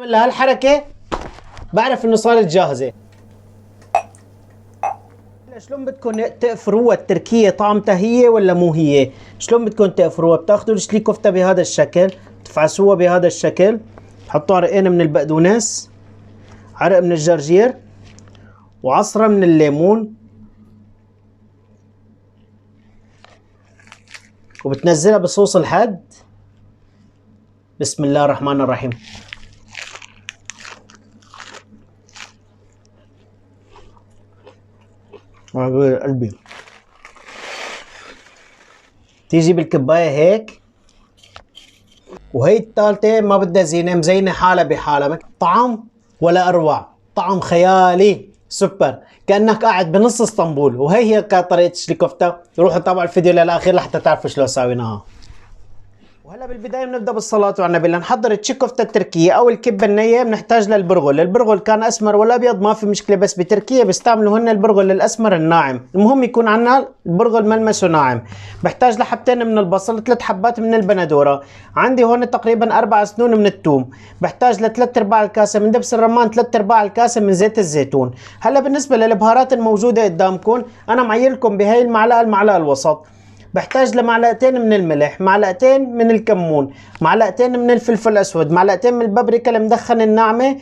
بعمل لها هالحركة بعرف انه صارت جاهزة. شلون بدكم تقفروها التركية؟ طعمتها هي ولا مو هي؟ شلون بدكم تقفروها؟ بتاخذوا الشلي كفتة بهذا الشكل، تفعسوها بهذا الشكل، تحطوا عرقين من البقدونس، عرق من الجرجير، وعصرة من الليمون، وبتنزلها بصوص الحد. بسم الله الرحمن الرحيم. قلبي تيجي بالكباية هيك، وهي الثالثة ما بدها زينة، مزينة حالها بحالها، طعم ولا أروع، طعم خيالي سوبر، كأنك قاعد بنص اسطنبول. وهي كانت طريقة الشلي كفتة. روحوا تابعوا الفيديو للآخر لحتى تعرفوا شلون سويناها. وهلا بالبداية بنبدأ بالصلاة على النبي. لنحضر الشلي كفتة التركية أو الكبة النية بنحتاج للبرغل. البرغل كان أسمر ولا أبيض ما في مشكلة، بس بتركيا بيستعملوا هن البرغل الأسمر الناعم، المهم يكون عنا البرغل ملمسه ناعم. بحتاج لحبتين من البصل، 3 حبات من البندورة، عندي هون تقريبا 4 سنون من الثوم، بحتاج ل3 ارباع الكاسة من دبس الرمان، 3 ارباع الكاسة من زيت الزيتون. هلا بالنسبة للبهارات الموجودة قدامكم أنا معير لكم بهي المعلقة، المعلقة الوسط. بحتاج لمعلقتين من الملح، معلقتين من الكمون، معلقتين من الفلفل الاسود، معلقتين من البابريكا المدخنه الناعمه،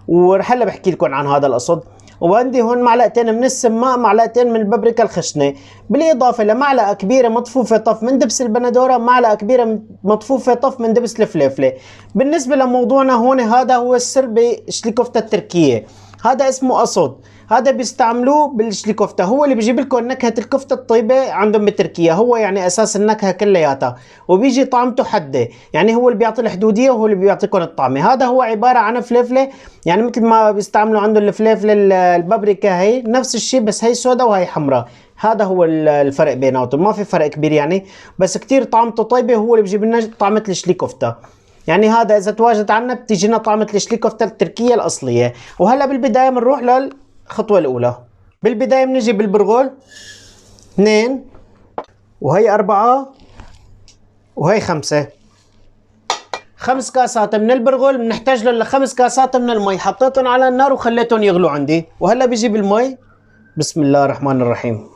وهلا بحكي لكم عن هذا القصد. وعندي هون معلقتين من السماق، معلقتين من البابريكا الخشنه، بالاضافه لمعلقه كبيره مطفوفه طف من دبس البندوره، معلقه كبيره مطفوفه طف من دبس الفليفله. بالنسبه لموضوعنا هون، هذا هو السر بشلي كفته التركيه، هذا اسمه قصد، هذا بيستعملوه بالشلي كفته، هو اللي بيجيب لكم نكهه الكفته الطيبه عندهم بتركيا، هو يعني اساس النكهه كلياتها، وبيجي طعمته حده، يعني هو اللي بيعطي الحدوديه وهو اللي بيعطيكم الطعمه. هذا هو عباره عن فليفله، يعني مثل ما بيستعملوا عندهم الفليفله البابريكا، هي نفس الشيء بس هي سودا وهي حمراء، هذا هو الفرق بيناتهم، ما في فرق كبير يعني، بس كتير طعمته طيبه، هو اللي بيجيب لنا طعمه الشلي كفته. يعني هذا اذا تواجد عنا بتجينا طعمه الشلي كفته التركيه الاصليه. وهلا بالبدايه بنروح الخطوة الأولى. بالبداية بنجي بالبرغل 2، وهي 4، وهي 5. 5 كاسات من البرغل بنحتاج له ل5 كاسات من المي، حطيتهم على النار وخليتهم يغلوا عندي. وهلا بيجي بالمي، بسم الله الرحمن الرحيم،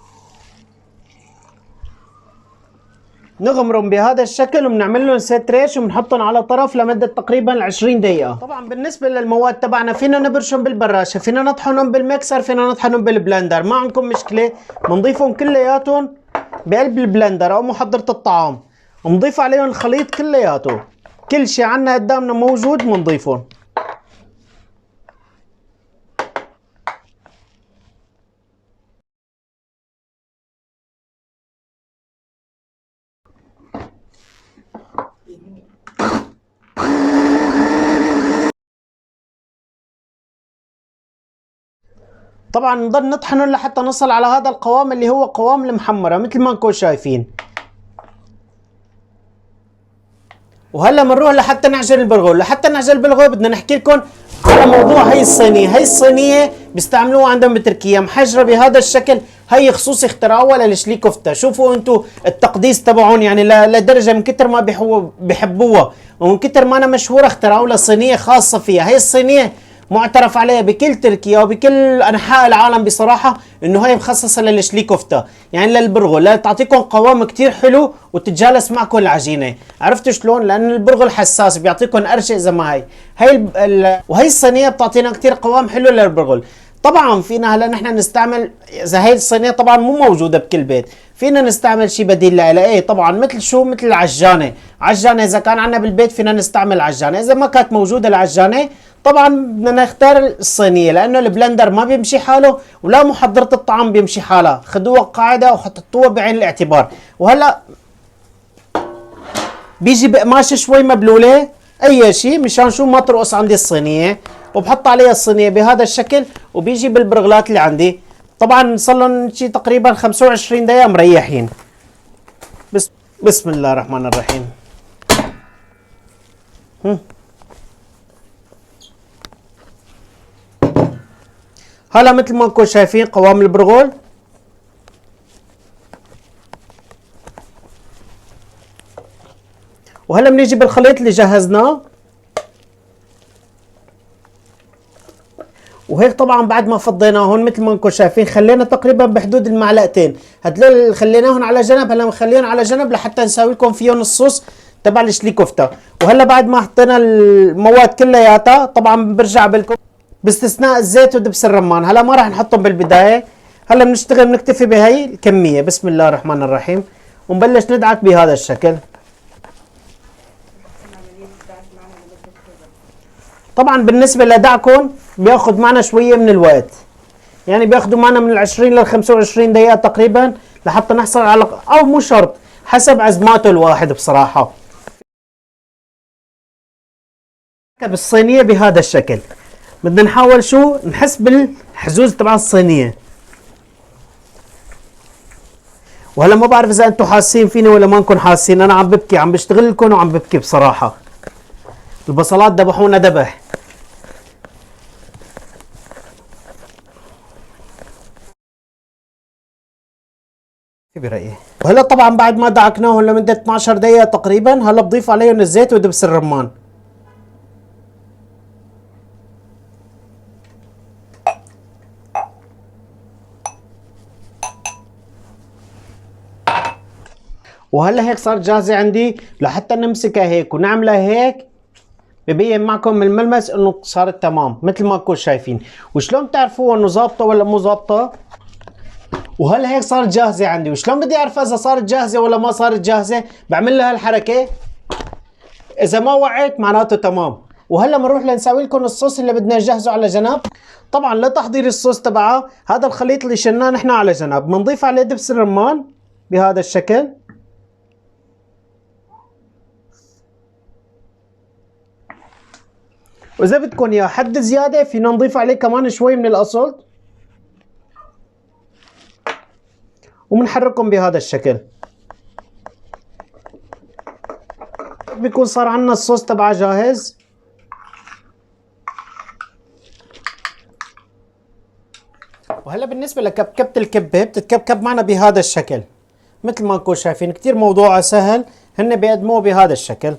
نغمرهم بهذا الشكل وبنعمل لهم سيتريش وبنحطهم على طرف لمدة تقريبا 20 دقيقة. طبعا بالنسبة للمواد تبعنا فينا نبرشهم بالبراشة، فينا نطحنهم بالميكسر، فينا نطحنهم بالبلندر، ما عندكم مشكلة، بنضيفهم كلياتهم بقلب البلندر او محضرة الطعام، ونضيف عليهم الخليط كلياته، كل شيء عنا قدامنا موجود بنضيفهم. طبعا نضل نطحنهم لحتى نصل على هذا القوام اللي هو قوام المحمرة مثل ما انكم شايفين. وهلا بنروح لحتى نعجن البرغل. لحتى نعجن البرغل بدنا نحكي لكم على موضوع هي الصينية. هي الصينية بيستعملوها عندهم بتركيا محجرة بهذا الشكل، هي خصوصي اختراعوها للشلي كفتة. شوفوا انتم التقديس تبعهم، يعني لدرجة من كتر ما بحبوها ومن كتر ما انا مشهورة اخترعوا لها صينية خاصة فيها. هي الصينية معترف عليها بكل تركيا وبكل انحاء العالم بصراحه انه هي مخصصه للشلي كفته، يعني للبرغل، لا تعطيكم قوام كتير حلو وتتجالس معكم العجينه. عرفتوا شلون؟ لان البرغل حساس بيعطيكم قرشه اذا ما وهي الصينيه بتعطينا كتير قوام حلو للبرغل. طبعا فينا هلا نحن نستعمل، اذا هي الصينيه طبعا مو موجوده بكل بيت، فينا نستعمل شيء بديل لها. ايه طبعا مثل شو؟ مثل العجانه. عجانه اذا كان عندنا بالبيت فينا نستعمل عجانه، اذا ما كانت موجوده العجانه طبعا بدنا نختار الصينيه، لانه البلندر ما بيمشي حاله ولا محضره الطعام بيمشي حالها، خذوها قاعده وحطوها بعين الاعتبار. وهلا بيجي بقماشه شوي مبلوله، اي شيء مشان شو ما ترقص عندي الصينيه، وبحط عليها الصينيه بهذا الشكل، وبيجي بالبرغلات اللي عندي. طبعا صار لهم شيء تقريبا 25 دقيقه مريحين. بسم الله الرحمن الرحيم. هلا مثل ما انكم شايفين قوام البرغل. وهلا بنيجي بالخليط اللي جهزناه، وهيك طبعا بعد ما فضيناهم مثل ما انكم شايفين خلينا تقريبا بحدود المعلقتين. هدول اللي خليناهم على جنب، هلا بنخليهم على جنب لحتى نساوي لكم فيهم الصوص تبع الشلي كفته. وهلا بعد ما حطينا المواد كلياتها طبعا برجع بلكم باستثناء الزيت ودبس الرمان، هلا ما راح نحطهم بالبدايه، هلا بنشتغل بنكتفي بهي الكميه. بسم الله الرحمن الرحيم. ونبلش ندعك بهذا الشكل. طبعا بالنسبه لدعكم بياخذ معنا شويه من الوقت، يعني بياخذوا معنا من 20 ل 25 دقيقه تقريبا لحتى نحصل على، او مو شرط، حسب عزماته الواحد بصراحه. بالصينيه بهذا الشكل بدنا نحاول شو نحس بالحزوز تبع الصينيه. وهلا ما بعرف اذا انتم حاسين فيني ولا ما انكم حاسين، انا عم ببكي، عم بشتغل لكم وعم ببكي بصراحه. البصلات ذبحونا ذبح. برأيي. وهلا طبعا بعد ما دعكناهم لمده 12 دقيقه تقريبا، هلا بضيف عليهم الزيت ودبس الرمان. وهلا هيك صار جاهزه عندي لحتى نمسكها هيك ونعملها هيك، ببين معكم من الملمس انه صارت تمام مثل ما انكم شايفين. وشلون بتعرفوا انه ظابطه ولا مو ظابطه؟ وهلا هيك صارت جاهزه عندي. وشلون بدي اعرف اذا صارت جاهزه ولا ما صارت جاهزه؟ بعمل لها الحركه، اذا ما وعيت معناته تمام. وهلا بنروح لنسوي لكم الصوص اللي بدنا نجهزه على جنب. طبعا لتحضير الصوص تبعه، هذا الخليط اللي شلناه نحن على جنب، بنضيف عليه دبس الرمان بهذا الشكل. واذا بدكم اياه حد زياده فينا نضيف عليه كمان شوي من الاصل، وبنحركهم بهذا الشكل. بيكون صار عندنا الصوص تبعه جاهز. وهلا بالنسبه لكبكبه الكبه بتتكبكب معنا بهذا الشكل مثل ما انكم شايفين، كثير موضوعها سهل، هن بيقدموه بهذا الشكل.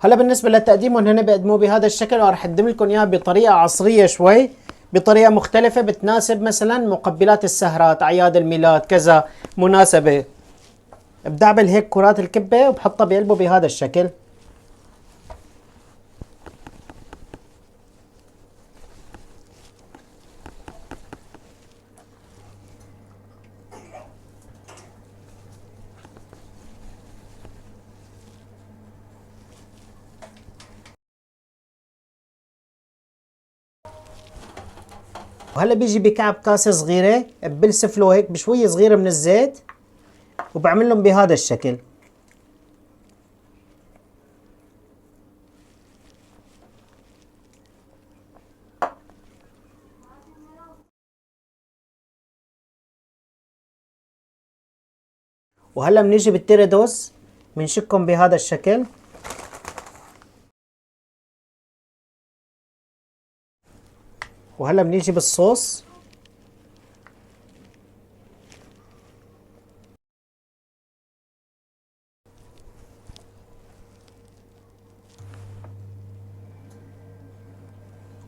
هلا بالنسبه لتقديمهم هن بيقدموه بهذا الشكل، وراح اقدم لكم اياه بطريقه عصريه شوي، بطريقه مختلفه بتناسب مثلا مقبلات السهرات، اعياد الميلاد، كذا مناسبه. بدعبل هيك كرات الكبه وبحطها بقلبه بهذا الشكل. وهلا بيجي بكعب كاسه صغيره، بلسفله هيك بشويه صغيره من الزيت وبعمل لهم بهذا الشكل. وهلا بنيجي بالتيريدوس بنشكهم بهذا الشكل. وهلا بنيجي بالصوص.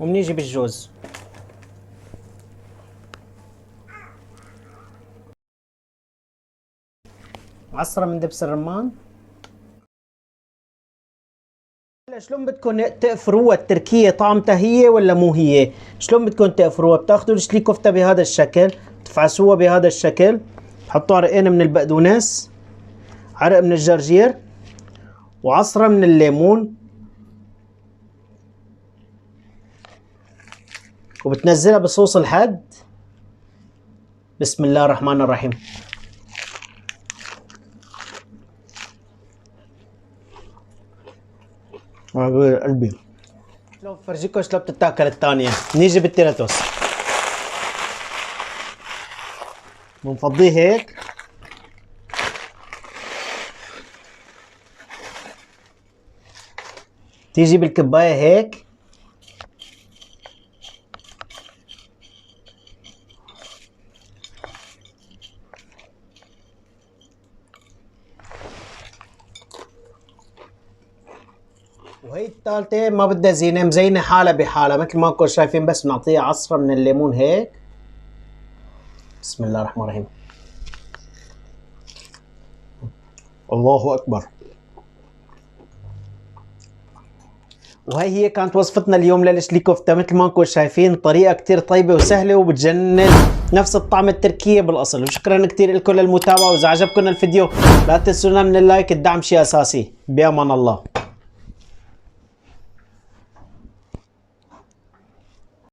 وبنيجي بالجوز. عصرة من دبس الرمان. هلا شلون بدكم تقفروها التركية؟ طعمتها هي ولا مو هي؟ شلون بدكم تقفروها؟ بتاخذوا الشلي كفتة بهذا الشكل، تفعسوها بهذا الشكل، تحطوا عرقين من البقدونس، عرق من الجرجير، وعصرة من الليمون، وبتنزلها بصوص الحد. بسم الله الرحمن الرحيم. قلبي شلون بفرجيكم شلون بتتاكل الثانية. نيجي بالتيراتوس بنفضيه هيك، تيجي بالكباية هيك وهي الثالثة ما بدها زينة، مزينة حالها بحالها مثل ما انكم شايفين، بس بنعطيها عصرة من الليمون هيك. بسم الله الرحمن الرحيم. الله أكبر. وهي هي كانت وصفتنا اليوم للشلي كفتة، مثل ما انكم شايفين طريقة كتير طيبة وسهلة وبتجنن، نفس الطعم التركية بالأصل. وشكرا كتير لكم للمتابعة، وإذا عجبكم الفيديو لا تنسونا من اللايك، الدعم شيء أساسي. بأمان الله.